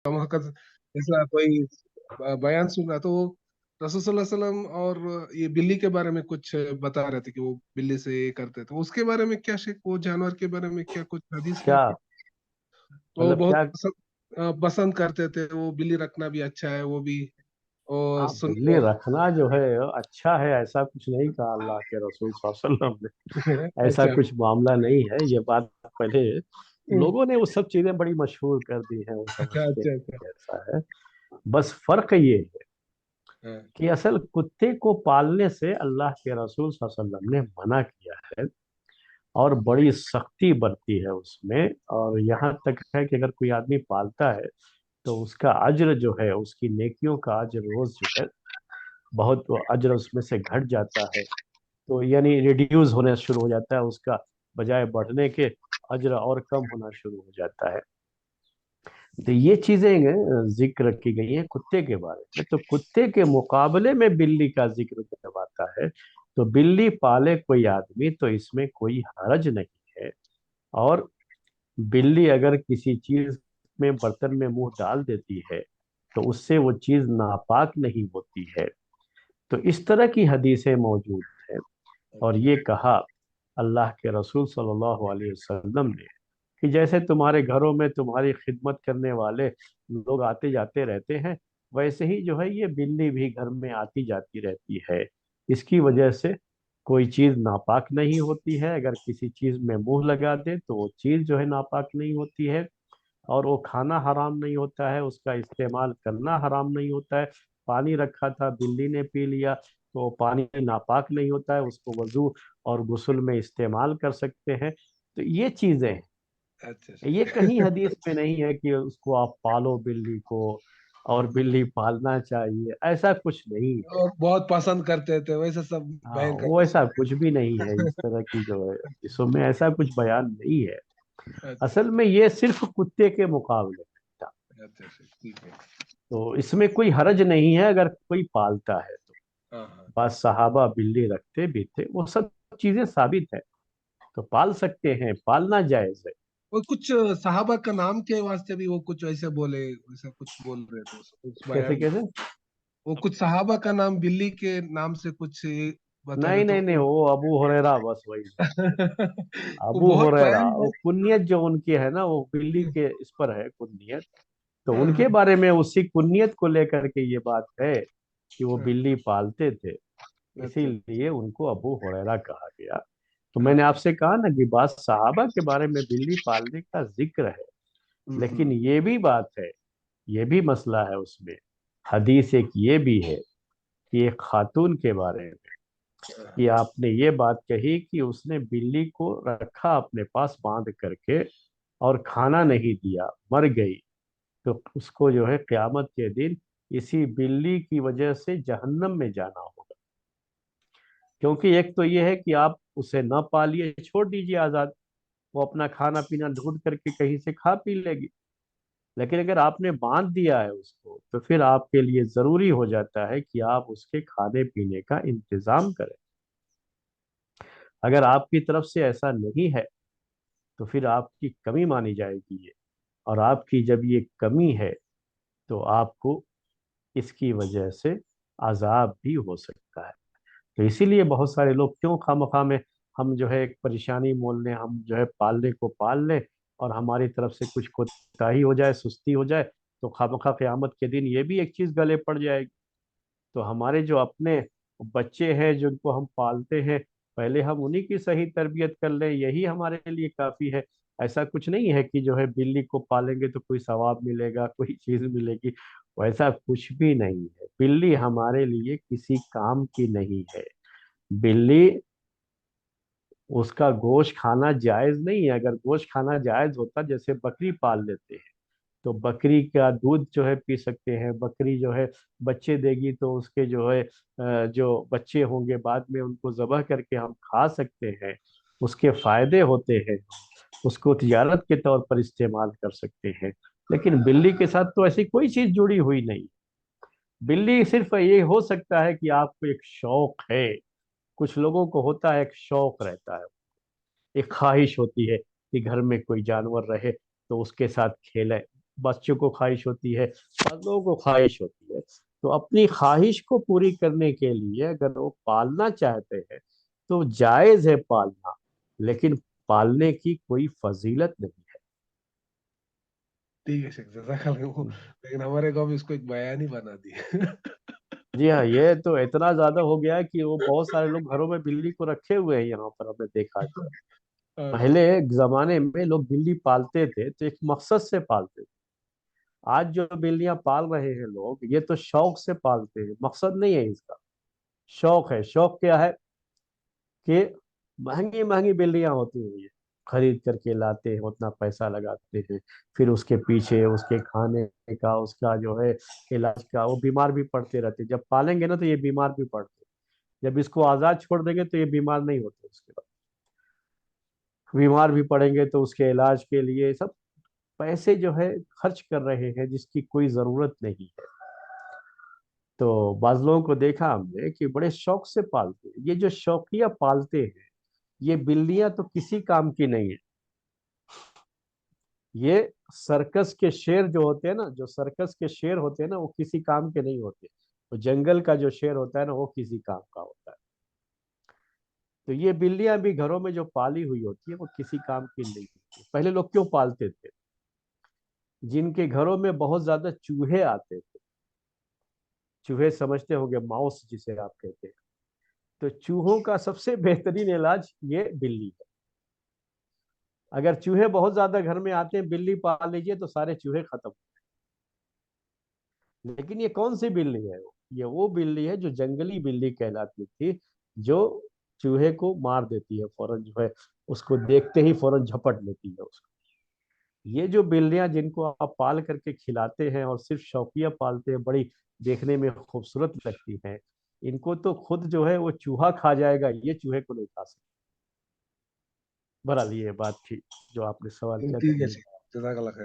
वहाँ का जैसा कोई बयान सुन रहा तो वो रसूल सल्लल्लाहु अलैहि वसल्लम और ये बिल्ली के बारे में कुछ बता रहे थे कि वो बिल्ली से ये करते थे, उसके बारे में क्या शेख, वो जानवर के बारे में क्या कुछ हदीस है क्या कि वो मतलब बहुत क्या? पसंद करते थे, वो बिल्ली रखना भी अच्छा है वो भी, और हाँ, सुन बिल्ली रखना जो है अच्छा है, ऐसा कुछ नहीं कहा अल्लाह के रसूल सल्लल्लाहु अलैहि वसल्लम ने। ऐसा अच्छा। कुछ मामला नहीं है, ये बात पहले हम्म, लोगों ने वो सब चीजें बड़ी मशहूर कर दी हैं, वो अच्छा समझते अच्छा हैं अच्छा। कि ऐसा है। बस फर्क ये है हाँ, कि असल कुत्ते को पालने से अल्लाह के रसूल सल्लल्लाहु अलैहि वसल्लम ने मना किया है, और बड़ी सख्ती बरती है उसमें। और यहाँ तक है कि अगर कोई आदमी पालता है तो उसका अज्र जो है, उसकी नेकियों का अज्र रोज जो है बहुत अज्र उसमें से घट जाता है। तो यानी रिड्यूस होना शुरू हो जाता है उसका, बजाय बढ़ने के अज्र और कम होना शुरू हो जाता है। तो ये चीजें जिक्र की गई हैं कुत्ते के बारे में। तो कुत्ते के मुकाबले में बिल्ली का जिक्र जब आता है, तो बिल्ली पाले कोई आदमी तो इसमें कोई हरज नहीं है। और बिल्ली अगर किसी चीज में, बर्तन में मुंह डाल देती है, तो उससे वो चीज नापाक नहीं होती है। तो इस तरह की हदीसें मौजूद हैं। और ये कहा अल्लाह के रसूल सल्लल्लाहु अलैहि वसल्लम ने कि जैसे तुम्हारे घरों में तुम्हारी खिदमत करने वाले लोग आते जाते रहते हैं, वैसे ही जो है ये बिल्ली भी घर में आती जाती रहती है। इसकी वजह से कोई चीज़ नापाक नहीं होती है। अगर किसी चीज़ में मुंह लगा दे तो वो चीज़ जो है नापाक नहीं होती है, और वो खाना हराम नहीं होता है, उसका इस्तेमाल करना हराम नहीं होता है। पानी रखा था, बिल्ली ने पी लिया, तो वो पानी नापाक नहीं होता है, उसको वजू और गुस्ल में इस्तेमाल कर सकते हैं। तो ये चीजें हैं, अच्छा ये कहीं शेख। हदीस में नहीं है कि उसको आप पालो बिल्ली को, और बिल्ली पालना चाहिए, ऐसा कुछ नहीं है। और बहुत पसंद करते थे वैसे सब हाँ, बयान वो करते ऐसा कुछ भी नहीं है, इस तरह की जो है हदीसों में ऐसा कुछ बयान नहीं है। अच्छा असल में ये सिर्फ कुत्ते के मुकाबले में था। अच्छा शेख, ठीक है। तो इसमें कोई हरज नहीं है अगर कोई पालता है तो। हाँ हाँ। बस सहाबा बिल्ली रखते भी थे, वो सब चीजें साबित है, तो पाल सकते हैं, पालना जायज है। वो कुछ सहाबा का नाम के वास्ते भी वो कुछ ऐसे बोले, वैसा कुछ बोल रहे थे उस कैसे बयान में। कैसे? वो कुछ सहाबा का नाम बिल्ली के नाम से कुछ बता रहे नहीं नहीं तो नहीं, वो अबू हुरैरा, बस वही है। वो अबू बहुत हुरैरा, बयान वो कुनियत जो उनकी है ना, वो बिल्ली के इस पर है कुनियत। तो हाँ उनके हाँ बारे में उसी कुनियत को लेकर के ये बात है कि वो हाँ, बिल्ली पालते थे, अच्छा। इसीलिए उनको अबू हुरैरा कहा गया। तो हाँ मैंने हाँ। आपसे कहा ना कि बात सहाबा के बारे में बिल्ली पालने का जिक्र है, लेकिन हम्म। ये भी बात है, ये भी मसला है उसमें। हदीस एक ये भी है कि एक खातून के बारे में, कि हाँ, आपने ये बात कही कि उसने बिल्ली को रखा अपने पास बांध करके, और खाना नहीं दिया, मर गई। तो उसको जो है क़यामत के दिन इसी बिल्ली की वजह से जहन्नम में जाना होगा। क्योंकि एक तो ये है कि आप उसे न पालिए, छोड़ दीजिए आजाद, वो अपना खाना पीना ढूंढ करके कहीं से खा पी लेगी। लेकिन अगर आपने बांध दिया है उसको, तो फिर आपके लिए जरूरी हो जाता है कि आप उसके खाने पीने का इंतजाम करें। अगर आपकी तरफ से ऐसा नहीं है, तो फिर आपकी कमी मानी जाएगी ये। और आपकी जब ये कमी है, तो आपको इसकी वजह से अजाब भी हो सकता है। तो इसीलिए बहुत सारे लोग क्यों खामखा में, हम जो है एक परेशानी मोल लें, हम जो है पालने को पाल लें, और हमारी तरफ से कुछ कोताही हो जाए, सुस्ती हो जाए, तो खामखा क़यामत के दिन ये भी एक चीज़ गले पड़ जाएगी। तो हमारे जो अपने बच्चे हैं जिनको हम पालते हैं, पहले हम उन्हीं की सही तरबियत कर लें, यही हमारे लिए काफ़ी है। ऐसा कुछ नहीं है कि जो है बिल्ली को पालेंगे तो कोई सवाब मिलेगा, कोई चीज़ मिलेगी, वैसा कुछ भी नहीं है। बिल्ली हमारे लिए किसी काम की नहीं है। बिल्ली, उसका गोश्त खाना जायज नहीं है। अगर गोश्त खाना जायज होता, जैसे बकरी पाल लेते हैं, तो बकरी का दूध जो है पी सकते हैं, बकरी जो है बच्चे देगी तो उसके जो है जो बच्चे होंगे बाद में उनको ज़बह करके हम खा सकते हैं, उसके फायदे होते हैं, उसको तिजारत के तौर पर इस्तेमाल कर सकते हैं। लेकिन बिल्ली के साथ तो ऐसी कोई चीज़ जुड़ी हुई नहीं। बिल्ली सिर्फ ये हो सकता है कि आपको एक शौक है, कुछ लोगों को होता है, एक शौक रहता है, एक ख्वाहिश होती है कि घर में कोई जानवर रहे तो उसके साथ खेलें। बच्चों को ख्वाहिश होती है, और लोगों को ख्वाहिश होती है। तो अपनी ख्वाहिश को पूरी करने के लिए अगर वो पालना चाहते हैं तो जायज है पालना, लेकिन पालने की कोई फजीलत नहीं ठीक है शेख, जजाकल्लाह वो, है। लेकिन हमारे गांव में इसको एक बयान ही बना दिए। जी हाँ, ये तो इतना ज्यादा हो गया है कि वो बहुत सारे लोग घरों में बिल्ली को रखे हुए हैं, यहाँ पर हमने देखा है। हाँ पहले एक जमाने में लोग बिल्ली पालते थे तो एक मकसद से पालते थे। आज जो बिल्लियां पाल रहे हैं लोग, ये तो शौक से पालते हैं, मकसद नहीं है इसका। शौक है। शौक क्या है कि महंगी महंगी बिल्लियां होती हैं, ये खरीद करके लाते हैं, उतना पैसा लगाते हैं, फिर उसके पीछे उसके खाने का, उसका जो है इलाज का, वो बीमार भी पड़ते रहते हैं। जब पालेंगे ना तो ये बीमार भी पड़ते हैं, जब इसको आजाद छोड़ देंगे तो ये बीमार नहीं होते, उसके बाद बीमार भी पड़ेंगे तो उसके इलाज के लिए सब पैसे जो है खर्च कर रहे हैं जिसकी कोई जरूरत नहीं है। तो बाज लोगों को देखा हमने कि बड़े शौक से पालते हैं। ये जो शौकिया पालते हैं, ये बिल्लियां तो किसी काम की नहीं है। ये सर्कस के शेर जो होते हैं ना, जो सर्कस के शेर होते हैं ना, वो किसी काम के नहीं होते। तो जंगल का जो शेर होता है ना, वो किसी काम का होता है। तो ये बिल्लियां भी घरों में जो पाली हुई होती है वो किसी काम की नहीं होती। पहले लोग क्यों पालते थे? जिनके घरों में बहुत ज्यादा चूहे आते थे, चूहे समझते होंगे, माउस जिसे आप कहते हैं, तो चूहों का सबसे बेहतरीन इलाज ये बिल्ली है। अगर चूहे बहुत ज्यादा घर में आते हैं, बिल्ली पाल लीजिए तो सारे चूहे खत्म। लेकिन ये कौन सी बिल्ली है? ये वो बिल्ली है जो जंगली बिल्ली कहलाती थी, जो चूहे को मार देती है फौरन, जो है उसको देखते ही फौरन झपट लेती है उसको। ये जो बिल्लियां जिनको आप पाल करके खिलाते हैं और सिर्फ शौकिया पालते हैं, बड़ी देखने में खूबसूरत लगती हैं, इनको तो खुद जो है वो चूहा खा जाएगा, ये चूहे को नहीं खा सकते। बहरहाल ये बात थी जो आपने सवाल किया ठीक है था। शेख, जजाकल्लाह खैर।